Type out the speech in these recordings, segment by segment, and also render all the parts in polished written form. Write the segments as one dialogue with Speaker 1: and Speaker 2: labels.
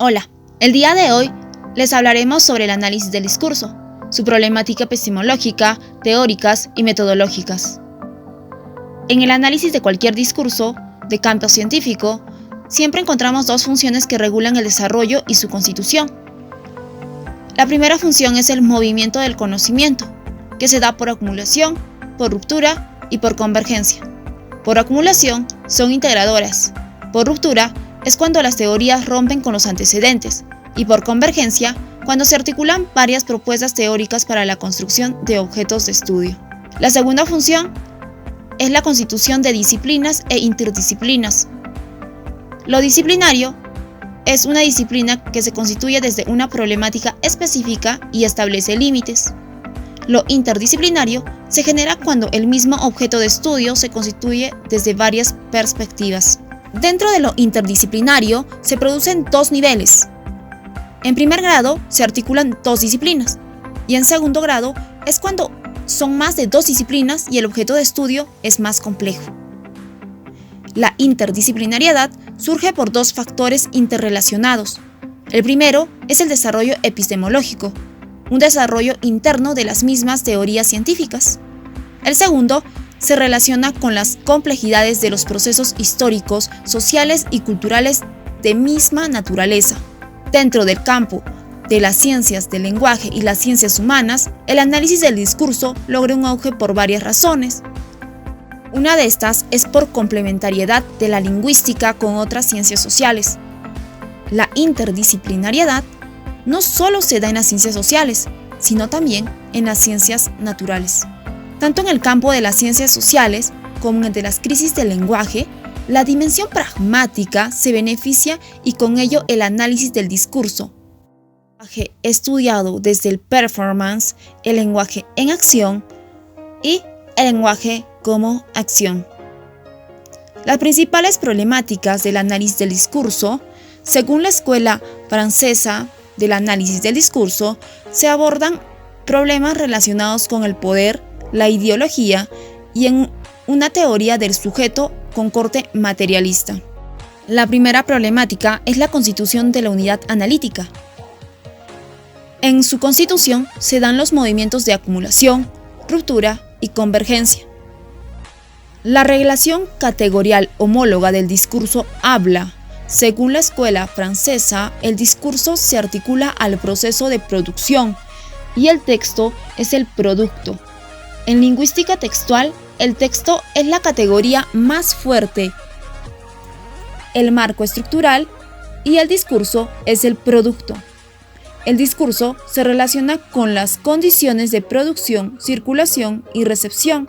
Speaker 1: Hola, el día de hoy les hablaremos sobre el análisis del discurso, su problemática epistemológica, teóricas y metodológicas. En el análisis de cualquier discurso, de campo científico, siempre encontramos dos funciones que regulan el desarrollo y su constitución. La primera función es el movimiento del conocimiento, que se da por acumulación, por ruptura y por convergencia. Por acumulación son integradoras, por ruptura es cuando las teorías rompen con los antecedentes, y por convergencia, cuando se articulan varias propuestas teóricas para la construcción de objetos de estudio. La segunda función es la constitución de disciplinas e interdisciplinas. Lo disciplinario es una disciplina que se constituye desde una problemática específica y establece límites. Lo interdisciplinario se genera cuando el mismo objeto de estudio se constituye desde varias perspectivas. Dentro de lo interdisciplinario se producen dos niveles. En primer grado se articulan dos disciplinas y en segundo grado es cuando son más de dos disciplinas y el objeto de estudio es más complejo. La interdisciplinariedad surge por dos factores interrelacionados. El primero es el desarrollo epistemológico, un desarrollo interno de las mismas teorías científicas. El segundo se relaciona con las complejidades de los procesos históricos, sociales y culturales de misma naturaleza. Dentro del campo de las ciencias del lenguaje y las ciencias humanas, el análisis del discurso logra un auge por varias razones. Una de estas es por complementariedad de la lingüística con otras ciencias sociales. La interdisciplinariedad no solo se da en las ciencias sociales, sino también en las ciencias naturales. Tanto en el campo de las ciencias sociales como en el de las crisis del lenguaje, la dimensión pragmática se beneficia y con ello el análisis del discurso. El lenguaje estudiado desde el performance, el lenguaje en acción y el lenguaje como acción. Las principales problemáticas del análisis del discurso, según la Escuela Francesa del Análisis del Discurso, se abordan problemas relacionados con el poder, la ideología y en una teoría del sujeto con corte materialista. La primera problemática es la constitución de la unidad analítica. En su constitución se dan los movimientos de acumulación, ruptura y convergencia. La relación categorial homóloga del discurso habla. Según la escuela francesa, el discurso se articula al proceso de producción y el texto es el producto. En lingüística textual, el texto es la categoría más fuerte, el marco estructural y el discurso es el producto. El discurso se relaciona con las condiciones de producción, circulación y recepción.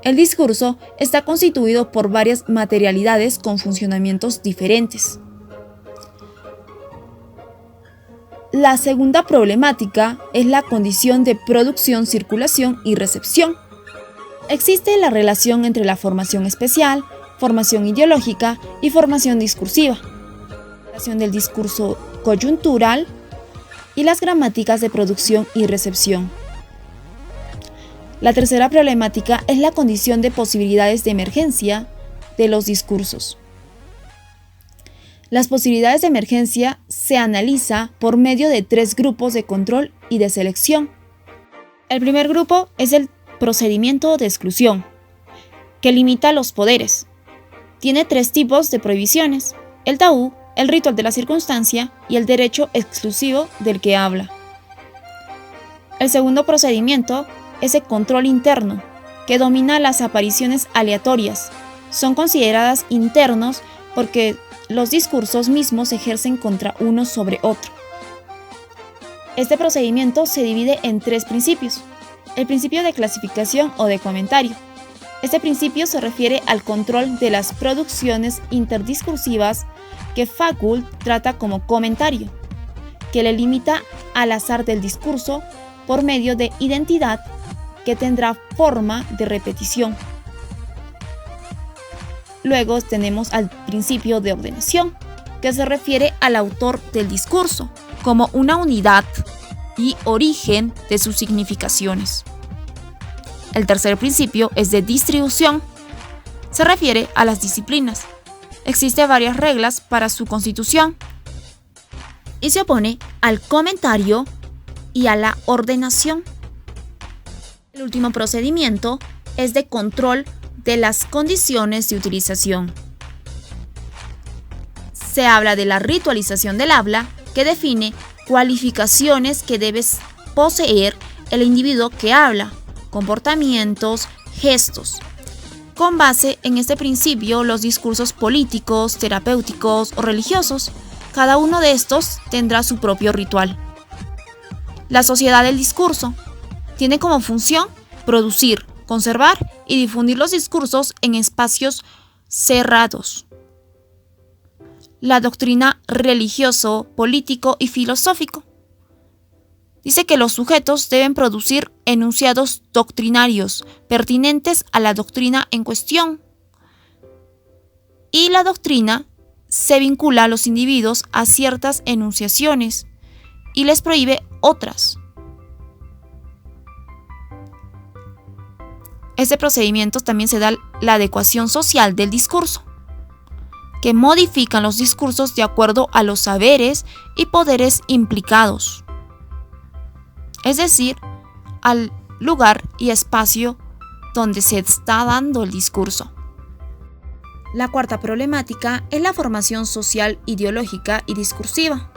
Speaker 1: El discurso está constituido por varias materialidades con funcionamientos diferentes. La segunda problemática es la condición de producción, circulación y recepción. Existe la relación entre la formación especial, formación ideológica y formación discursiva, la relación del discurso coyuntural y las gramáticas de producción y recepción. La tercera problemática es la condición de posibilidades de emergencia de los discursos. Las posibilidades de emergencia se analiza por medio de tres grupos de control y de selección. El primer grupo es el procedimiento de exclusión, que limita los poderes. Tiene tres tipos de prohibiciones: el tabú, el ritual de la circunstancia y el derecho exclusivo del que habla. El segundo procedimiento es el control interno, que domina las apariciones aleatorias. Son consideradas internos porque los discursos mismos se ejercen contra uno sobre otro. Este procedimiento se divide en tres principios. El principio de clasificación o de comentario. Este principio se refiere al control de las producciones interdiscursivas que Foucault trata como comentario, que le limita al azar del discurso por medio de identidad que tendrá forma de repetición. Luego tenemos al principio de ordenación, que se refiere al autor del discurso como una unidad y origen de sus significaciones. El tercer principio es de distribución. Se refiere a las disciplinas. Existen varias reglas para su constitución. y se opone al comentario y a la ordenación. El último procedimiento es de control de las condiciones de utilización. Se habla de la ritualización del habla, que define cualificaciones que debe poseer el individuo que habla, comportamientos, gestos. Con base en este principio, los discursos políticos, terapéuticos o religiosos, cada uno de estos tendrá su propio ritual. La sociedad del discurso tiene como función producir, conservar y difundir los discursos en espacios cerrados. La doctrina religioso, político y filosófico dice que los sujetos deben producir enunciados doctrinarios pertinentes a la doctrina en cuestión. Y la doctrina se vincula a los individuos a ciertas enunciaciones y les prohíbe otras. Este procedimiento también se da la adecuación social del discurso, que modifican los discursos de acuerdo a los saberes y poderes implicados, es decir, al lugar y espacio donde se está dando el discurso. La cuarta problemática es la formación social, ideológica y discursiva.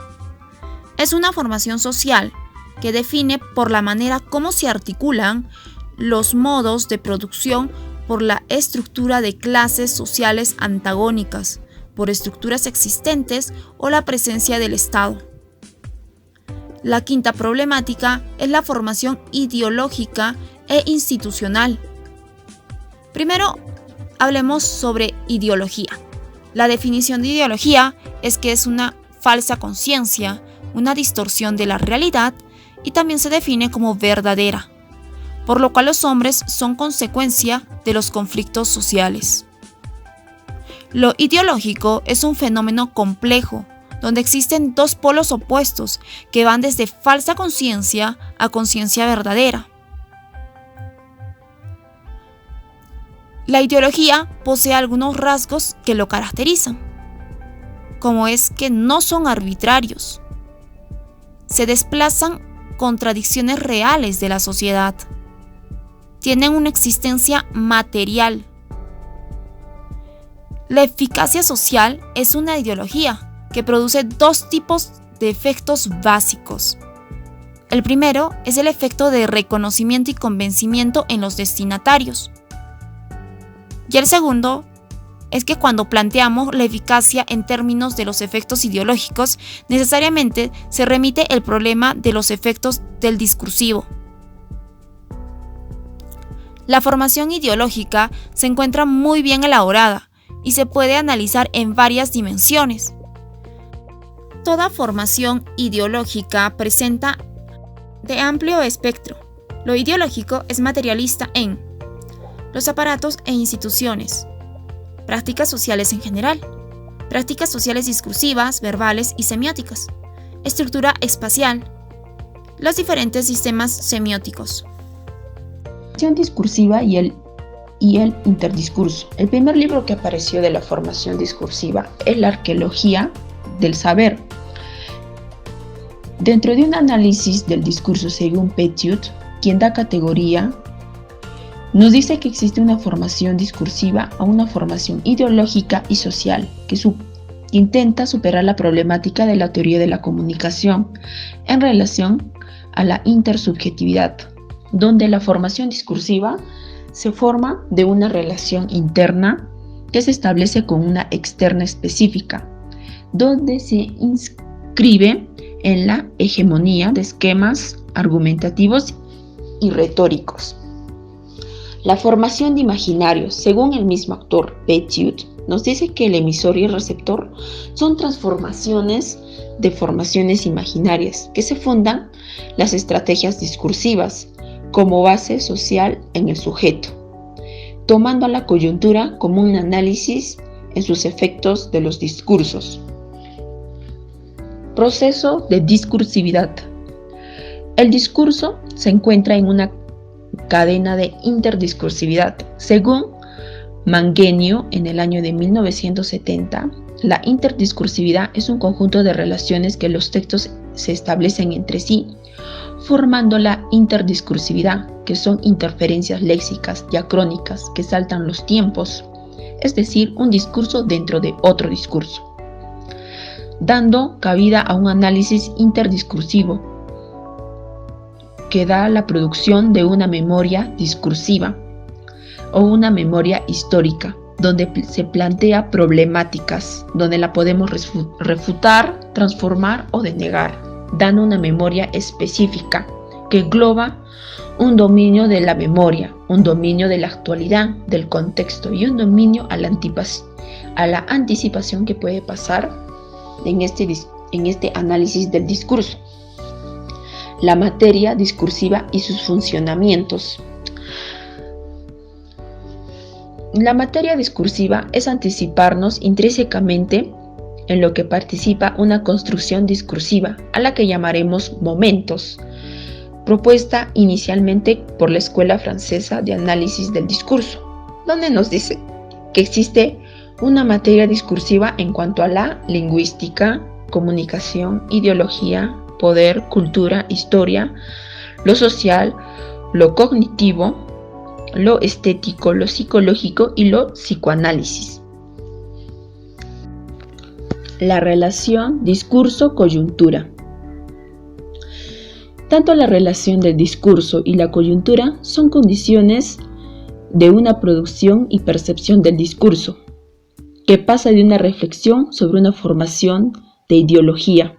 Speaker 1: Es una formación social que define por la manera como se articulan los modos de producción por la estructura de clases sociales antagónicas, por estructuras existentes o la presencia del Estado. La quinta problemática es la formación ideológica e institucional. Primero, hablemos sobre ideología. La definición de ideología es que es una falsa conciencia, una distorsión de la realidad y también se define como verdadera, por lo cual los hombres son consecuencia de los conflictos sociales. Lo ideológico es un fenómeno complejo, donde existen dos polos opuestos que van desde falsa conciencia a conciencia verdadera. La ideología posee algunos rasgos que lo caracterizan, como es que no son arbitrarios. Se desplazan contradicciones reales de la sociedad. Tienen una existencia material. La eficacia social es una ideología que produce dos tipos de efectos básicos. El primero es el efecto de reconocimiento y convencimiento en los destinatarios. Y el segundo es que cuando planteamos la eficacia en términos de los efectos ideológicos, necesariamente se remite el problema de los efectos del discursivo. La formación ideológica se encuentra muy bien elaborada y se puede analizar en varias dimensiones. Toda formación ideológica presenta de amplio espectro. Lo ideológico es materialista en los aparatos e instituciones, prácticas sociales en general, prácticas sociales discursivas, verbales y semióticas, estructura espacial, los diferentes sistemas semióticos.
Speaker 2: Discursiva y el interdiscurso. El primer libro que apareció de la formación discursiva es la arqueología del saber. Dentro de un análisis del discurso según Petiot, quien da categoría, nos dice que existe una formación discursiva a una formación ideológica y social que intenta superar la problemática de la teoría de la comunicación en relación a la intersubjetividad, donde la formación discursiva se forma de una relación interna que se establece con una externa específica, donde se inscribe en la hegemonía de esquemas argumentativos y retóricos. La formación de imaginarios, según el mismo autor Petiot, nos dice que el emisor y el receptor son transformaciones de formaciones imaginarias que se fundan las estrategias discursivas como base social en el sujeto, tomando a la coyuntura como un análisis en sus efectos de los discursos. Proceso de discursividad. El discurso se encuentra en una cadena de interdiscursividad. Según Mangenio, en el año de 1970, La interdiscursividad es un conjunto de relaciones que los textos se establecen entre sí, formando la interdiscursividad, que son interferencias léxicas diacrónicas que saltan los tiempos, es decir, un discurso dentro de otro discurso, dando cabida a un análisis interdiscursivo que da la producción de una memoria discursiva o una memoria histórica, donde se plantea problemáticas, donde la podemos refutar, transformar o denegar, dando una memoria específica que engloba un dominio de la memoria, un dominio de la actualidad, del contexto y un dominio a la anticipación que puede pasar en este análisis del discurso. La materia discursiva y sus funcionamientos. La materia discursiva es anticiparnos intrínsecamente en lo que participa una construcción discursiva, a la que llamaremos momentos, propuesta inicialmente por la Escuela Francesa de Análisis del Discurso, donde nos dice que existe una materia discursiva en cuanto a la lingüística, comunicación, ideología, poder, cultura, historia, lo social, lo cognitivo, lo estético, lo psicológico y lo psicoanálisis. La relación discurso-coyuntura. Tanto la relación del discurso y la coyuntura son condiciones de una producción y percepción del discurso, que pasa de una reflexión sobre una formación de ideología.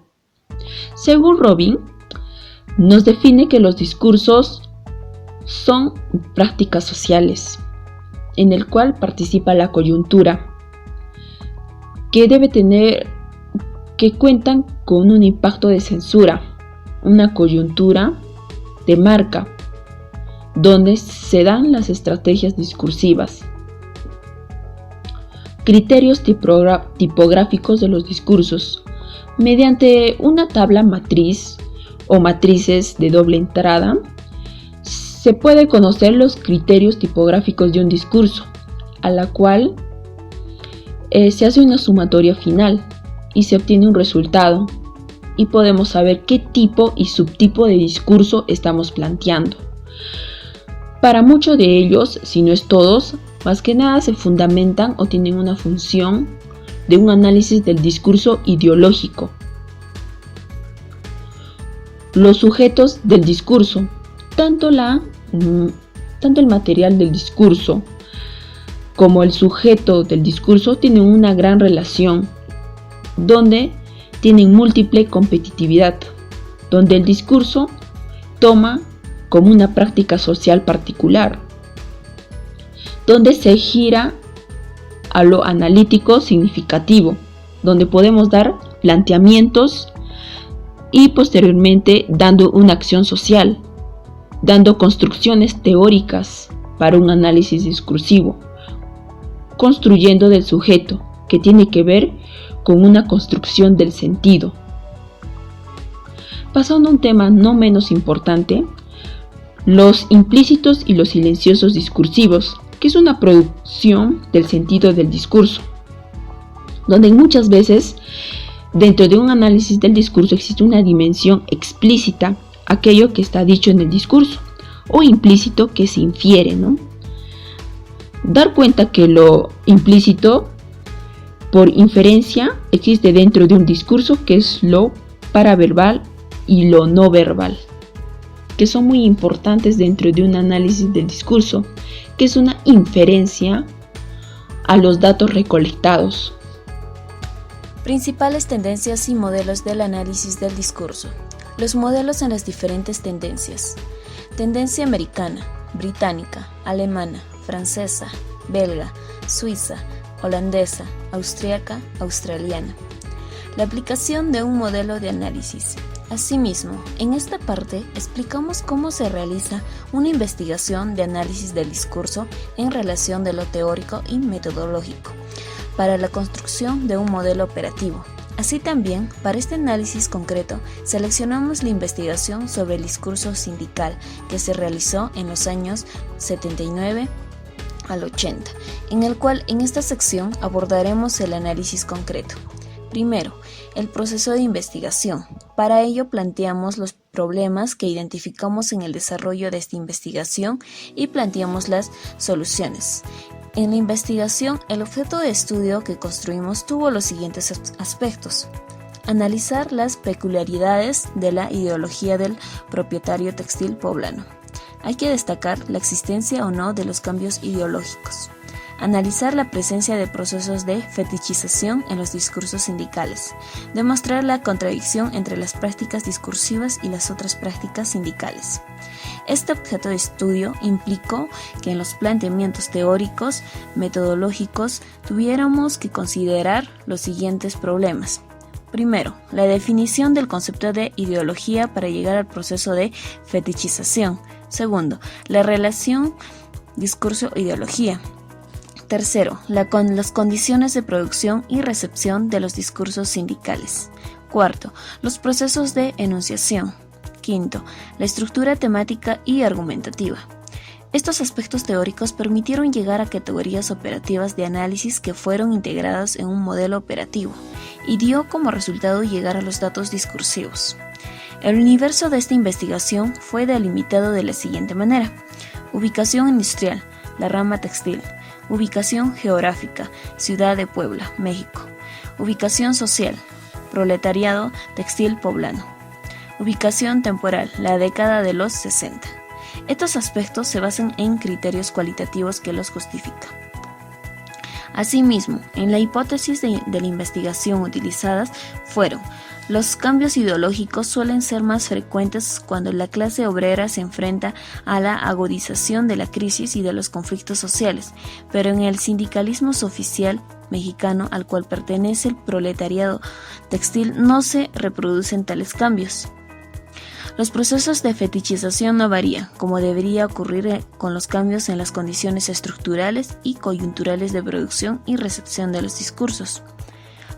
Speaker 2: Según Robin, nos define que los discursos son prácticas sociales, en el cual participa la coyuntura, que cuentan con un impacto de censura, una coyuntura de marca, donde se dan las estrategias discursivas, criterios tipográficos de los discursos, mediante una tabla matriz o matrices de doble entrada. Se puede conocer los criterios tipográficos de un discurso, a la cual se hace una sumatoria final y se obtiene un resultado, y podemos saber qué tipo y subtipo de discurso estamos planteando. Para muchos de ellos, si no es todos, más que nada se fundamentan o tienen una función de un análisis del discurso ideológico. Los sujetos del discurso, tanto el material del discurso como el sujeto del discurso tienen una gran relación, donde tienen múltiple competitividad, donde el discurso toma como una práctica social particular, donde se gira a lo analítico significativo, donde podemos dar planteamientos y posteriormente dando una acción social, dando construcciones teóricas para un análisis discursivo, construyendo del sujeto, que tiene que ver con una construcción del sentido. Pasando a un tema no menos importante, los implícitos y los silenciosos discursivos, que es una producción del sentido del discurso, donde muchas veces dentro de un análisis del discurso existe una dimensión explícita, aquello que está dicho en el discurso, o implícito, que se infiere, ¿no? Dar cuenta que lo implícito por inferencia existe dentro de un discurso, que es lo paraverbal y lo no verbal, que son muy importantes dentro de un análisis del discurso, que es una inferencia a los datos recolectados.
Speaker 3: Principales tendencias y modelos del análisis del discurso. Los modelos en las diferentes tendencias. Tendencia americana, británica, alemana, francesa, belga, suiza, holandesa, austríaca, australiana. La aplicación de un modelo de análisis. Asimismo, en esta parte explicamos cómo se realiza una investigación de análisis del discurso en relación de lo teórico y metodológico, para la construcción de un modelo operativo. Así también, para este análisis concreto, seleccionamos la investigación sobre el discurso sindical que se realizó en los años 79 al 80, en el cual en esta sección abordaremos el análisis concreto. Primero, el proceso de investigación. Para ello planteamos los problemas que identificamos en el desarrollo de esta investigación y planteamos las soluciones. En la investigación, el objeto de estudio que construimos tuvo los siguientes aspectos. Analizar las peculiaridades de la ideología del propietario textil poblano. Hay que destacar la existencia o no de los cambios ideológicos. Analizar la presencia de procesos de fetichización en los discursos sindicales. Demostrar la contradicción entre las prácticas discursivas y las otras prácticas sindicales. Este objeto de estudio implicó que en los planteamientos teóricos, metodológicos, tuviéramos que considerar los siguientes problemas. Primero, la definición del concepto de ideología para llegar al proceso de fetichización. Segundo, la relación discurso-ideología. Tercero, las condiciones de producción y recepción de los discursos sindicales. Cuarto, los procesos de enunciación. Quinto, la estructura temática y argumentativa. Estos aspectos teóricos permitieron llegar a categorías operativas de análisis que fueron integradas en un modelo operativo y dio como resultado llegar a los datos discursivos. El universo de esta investigación fue delimitado de la siguiente manera: ubicación industrial, la rama textil; ubicación geográfica, ciudad de Puebla, México; ubicación social, proletariado textil poblano; ubicación temporal, la década de los 60. Estos aspectos se basan en criterios cualitativos que los justifican. Asimismo, en la hipótesis de la investigación utilizadas fueron: los cambios ideológicos suelen ser más frecuentes cuando la clase obrera se enfrenta a la agudización de la crisis y de los conflictos sociales, pero en el sindicalismo oficial mexicano al cual pertenece el proletariado textil no se reproducen tales cambios. Los procesos de fetichización no varían, como debería ocurrir con los cambios en las condiciones estructurales y coyunturales de producción y recepción de los discursos.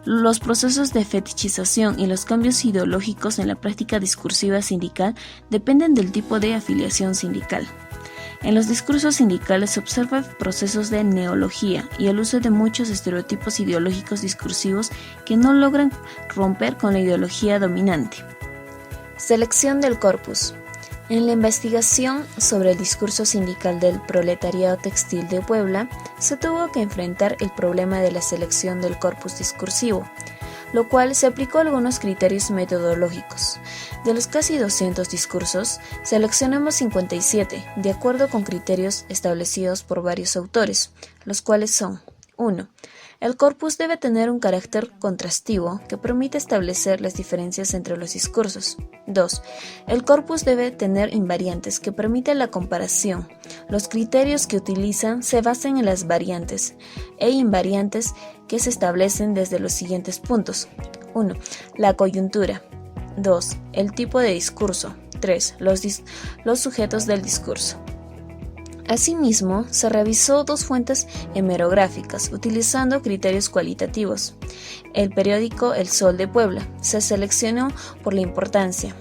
Speaker 3: Los procesos de fetichización y los cambios ideológicos en la práctica discursiva sindical dependen del tipo de afiliación sindical. En los discursos sindicales se observan procesos de neología y el uso de muchos estereotipos ideológicos discursivos que no logran romper con la ideología dominante. Selección del corpus. En la investigación sobre el discurso sindical del proletariado textil de Puebla, se tuvo que enfrentar el problema de la selección del corpus discursivo, lo cual se aplicó a algunos criterios metodológicos. De los casi 200 discursos, seleccionamos 57, de acuerdo con criterios establecidos por varios autores, los cuales son: 1. El corpus debe tener un carácter contrastivo que permite establecer las diferencias entre los discursos. 2. El corpus debe tener invariantes que permiten la comparación. Los criterios que utilizan se basan en las variantes e invariantes que se establecen desde los siguientes puntos. 1. La coyuntura. 2. El tipo de discurso. 3. Los sujetos del discurso. Asimismo, se revisó 2 fuentes hemerográficas utilizando criterios cualitativos. El periódico El Sol de Puebla se seleccionó por la importancia,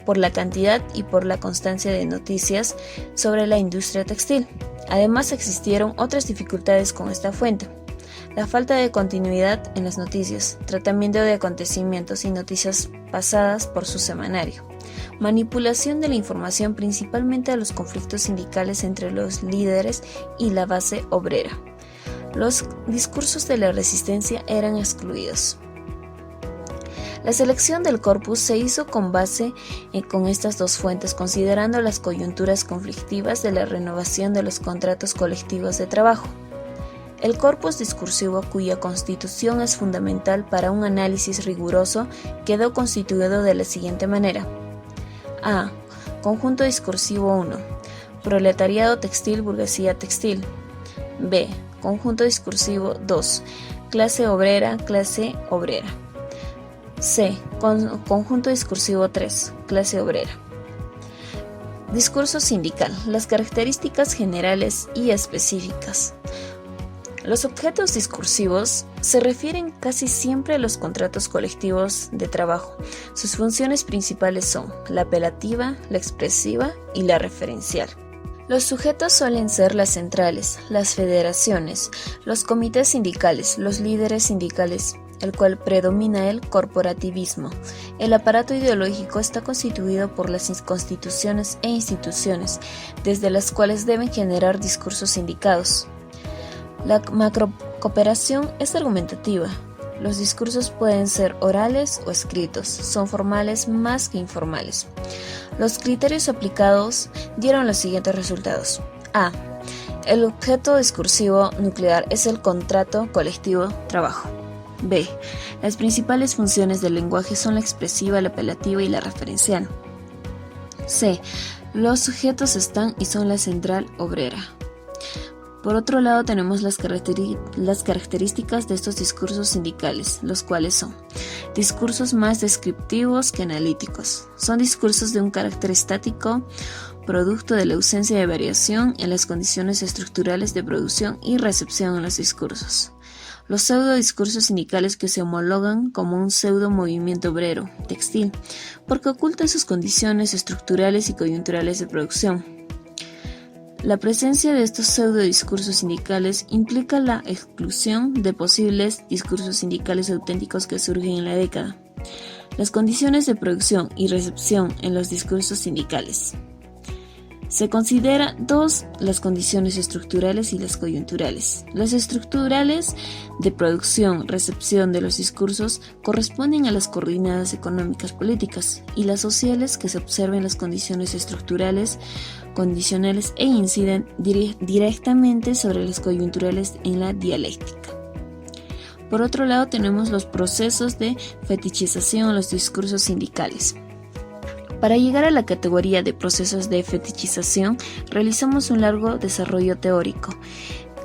Speaker 3: por la cantidad y por la constancia de noticias sobre la industria textil. Además, existieron otras dificultades con esta fuente: la falta de continuidad en las noticias, tratamiento de acontecimientos y noticias pasadas por su semanario, manipulación de la información principalmente a los conflictos sindicales entre los líderes y la base obrera. Los discursos de la resistencia eran excluidos. La selección del corpus se hizo con base con estas 2 fuentes, considerando las coyunturas conflictivas de la renovación de los contratos colectivos de trabajo. El corpus discursivo, cuya constitución es fundamental para un análisis riguroso, quedó constituido de la siguiente manera: A. Conjunto discursivo 1. Proletariado textil, burguesía textil. B. Conjunto discursivo 2. Clase obrera, clase obrera. C. Conjunto discursivo 3. Clase obrera. Discurso sindical. Las características generales y específicas. Los objetos discursivos se refieren casi siempre a los contratos colectivos de trabajo. Sus funciones principales son la apelativa, la expresiva y la referencial. Los sujetos suelen ser las centrales, las federaciones, los comités sindicales, los líderes sindicales, el cual predomina el corporativismo. El aparato ideológico está constituido por las constituciones e instituciones, desde las cuales deben generar discursos sindicados. La macrocooperación es argumentativa. Los discursos pueden ser orales o escritos, son formales más que informales. Los criterios aplicados dieron los siguientes resultados. A. El objeto discursivo nuclear es el contrato colectivo trabajo. B. Las principales funciones del lenguaje son la expresiva, la apelativa y la referencial. C. Los sujetos están y son la central obrera. Por otro lado, tenemos las características de estos discursos sindicales, los cuales son discursos más descriptivos que analíticos. Son discursos de un carácter estático, producto de la ausencia de variación en las condiciones estructurales de producción y recepción en los discursos. Los pseudo-discursos sindicales que se homologan como un pseudo-movimiento obrero, textil, porque ocultan sus condiciones estructurales y coyunturales de producción. La presencia de estos pseudo-discursos sindicales implica la exclusión de posibles discursos sindicales auténticos que surgen en la década. Las condiciones de producción y recepción en los discursos sindicales. Se considera dos las condiciones estructurales y las coyunturales. Las estructurales de producción, recepción de los discursos corresponden a las coordenadas económicas políticas y las sociales que se observen las condiciones estructurales, condicionales e inciden directamente sobre las coyunturales en la dialéctica. Por otro lado, tenemos los procesos de fetichización en los discursos sindicales. Para llegar a la categoría de procesos de fetichización, realizamos un largo desarrollo teórico,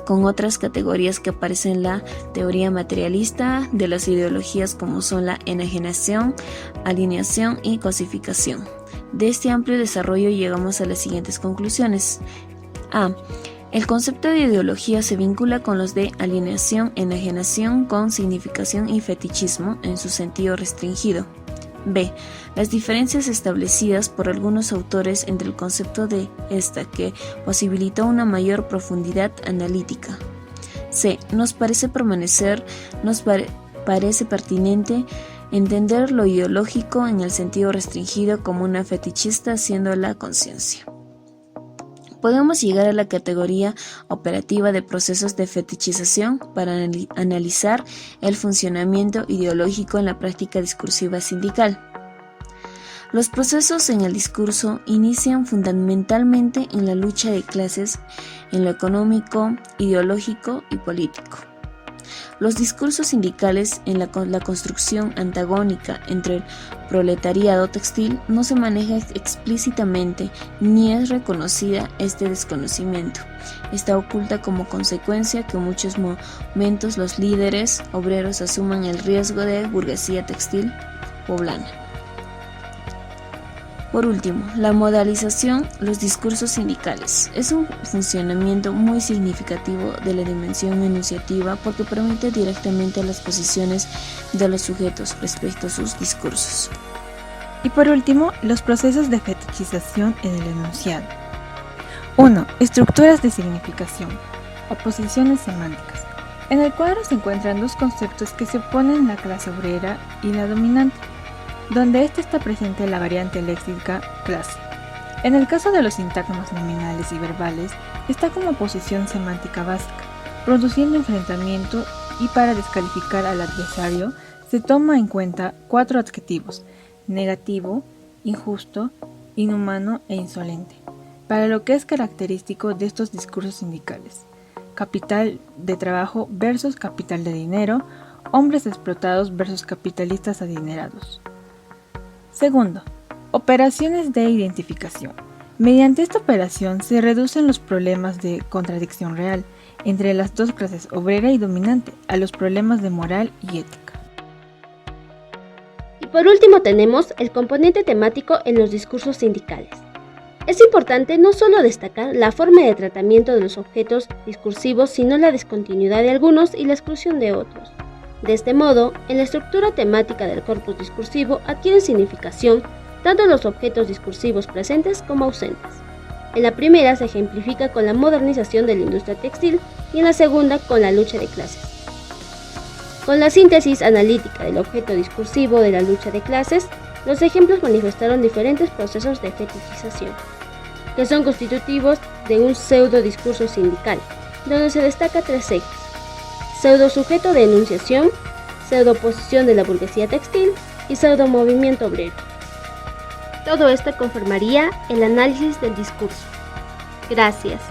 Speaker 3: con otras categorías que aparecen en la teoría materialista de las ideologías como son la enajenación, alineación y cosificación. De este amplio desarrollo llegamos a las siguientes conclusiones. A. El concepto de ideología se vincula con los de alienación, enajenación, con significación y fetichismo en su sentido restringido. B. Las diferencias establecidas por algunos autores entre el concepto de esta que posibilitó una mayor profundidad analítica. C. Nos parece pertinente entender lo ideológico en el sentido restringido como una fetichista haciendo la conciencia. Podemos llegar a la categoría operativa de procesos de fetichización para analizar el funcionamiento ideológico en la práctica discursiva sindical. Los procesos en el discurso inician fundamentalmente en la lucha de clases, en lo económico, ideológico y político. Los discursos sindicales en la construcción antagónica entre el proletariado textil no se maneja explícitamente ni es reconocida este desconocimiento. Está oculta como consecuencia que en muchos momentos los líderes obreros asuman el riesgo de burguesía textil poblana. Por último, la modalización, los discursos sindicales. Es un funcionamiento muy significativo de la dimensión enunciativa porque permite directamente a las posiciones de los sujetos respecto a sus discursos.
Speaker 4: Y por último, los procesos de fetichización en el enunciado. 1. Estructuras de significación, oposiciones semánticas. En el cuadro se encuentran dos conceptos que se oponen: la clase obrera y la dominante, donde ésta está presente la variante léxica clase. En el caso de los sintagmas nominales y verbales, está como posición semántica básica, produciendo enfrentamiento, y para descalificar al adversario se toma en cuenta 4 adjetivos: negativo, injusto, inhumano e insolente, para lo que es característico de estos discursos sindicales: capital de trabajo versus capital de dinero, hombres explotados versus capitalistas adinerados. Segundo, operaciones de identificación. Mediante esta operación se reducen los problemas de contradicción real entre las dos clases obrera y dominante a los problemas de moral y ética.
Speaker 5: Y por último tenemos el componente temático en los discursos sindicales. Es importante no solo destacar la forma de tratamiento de los objetos discursivos, sino la discontinuidad de algunos y la exclusión de otros. De este modo, en la estructura temática del corpus discursivo adquieren significación tanto los objetos discursivos presentes como ausentes. En la primera se ejemplifica con la modernización de la industria textil y en la segunda con la lucha de clases. Con la síntesis analítica del objeto discursivo de la lucha de clases, los ejemplos manifestaron diferentes procesos de fetichización, que son constitutivos de un pseudo discurso sindical, donde se destaca tres ejes: pseudo sujeto de enunciación, pseudo posición de la burguesía textil y pseudo movimiento obrero. Todo esto conformaría el análisis del discurso. Gracias.